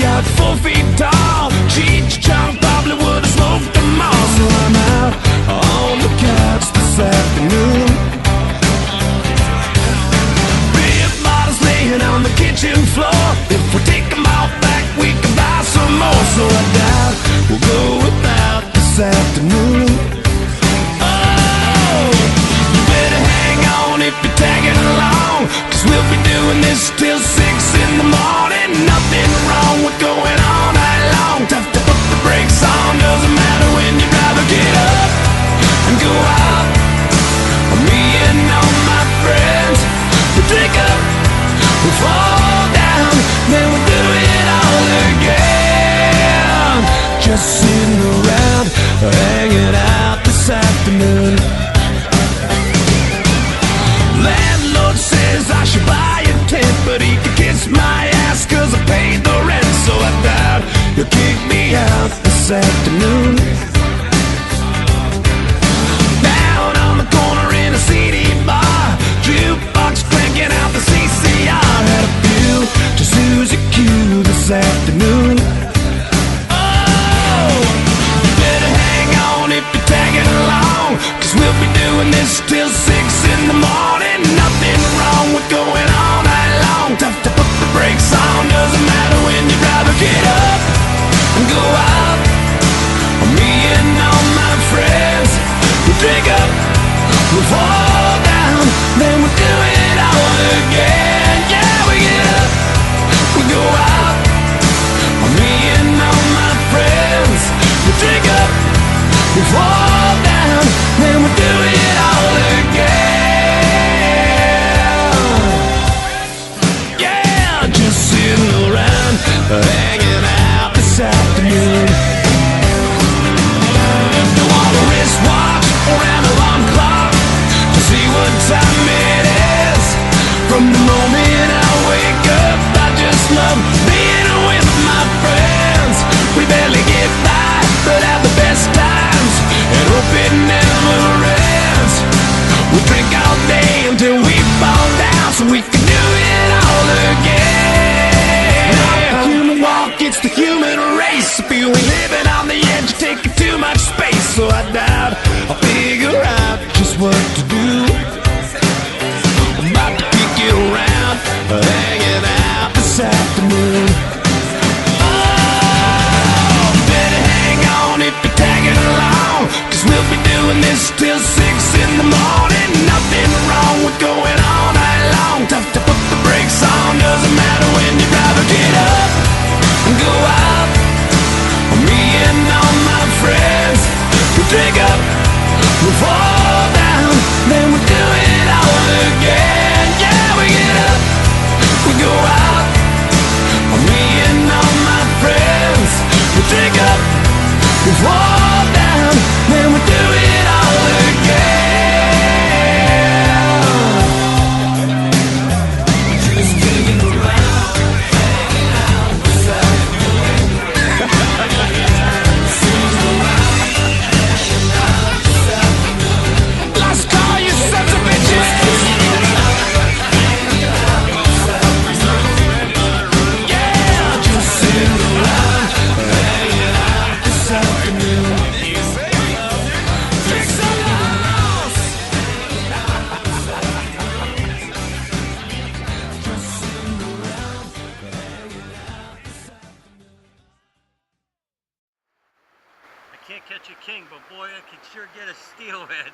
got 4 feet tall. Cheech Chong probably would've smoked them all. So I'm out on the couch this afternoon. Big bottles laying on the kitchen floor. If we take them all back, we can buy some more. So I doubt we'll go without this afternoon. Oh, you better hang on if you're tagging along, 'cause we'll be doing this till 6 in the morning. Nothing wrong with going all night long. Tough to put the brakes on, doesn't matter when you rather get up and go out. Me and all my friends, we drink up, we fall down, then we do it all again. Just sitting around, hanging out this afternoon. Landlord says I should buy a tent, but he can kiss my ass 'cause I paid the rent. So I doubt you'll kick me out this afternoon. Down on the corner in a CD bar, jukebox cranking out the CCR. Had a few to Suzy Q this afternoon. Oh, you better hang on if you're tagging along, 'cause we'll be doing this till 6 in the morning. Nothing wrong with going all night long. Tough to put the brakes on, doesn't matter when you'd rather get up and go out. Me and all my friends, we drink up, we fall down, then we do it all again. Yeah, we get up, we go out. Me and all my friends, we drink up, we fall down, then we do it all again. Yeah, just sitting around, hanging out this afternoon. Don't want a wristwatch or an alarm clock to see what time it is. From the moment I wake up, I just love being with my friends. We barely get by, but have the best times, and hope it never ends. We drink all day until we fall down, so we can do it all again. Not the human walk, it's the human race. If you ain't living on the edge, you're taking too much space. So I doubt I'll figure out just what to do. I'm about to kick you around, hanging out this afternoon. Oh, better hang on if you're tagging along, 'cause we'll be doing this till 6 in the morning. Nothing wrong with going all night long. Tough to put the brakes on, doesn't matter when you'd rather get up and go out. Me and all my friends, we drink up, we fall down, then we do it all again. Yeah, we get up, we go out. Me and all my friends, we drink up, we fall down, then we do it all again. Just digging around, hanging out this afternoon. Last call, you sons of bitches. Yeah, just sitting around, hanging out this afternoon. Fix some house. Just sitting around, hanging out this afternoon. I can't catch a king, but boy, I can sure get a steelhead.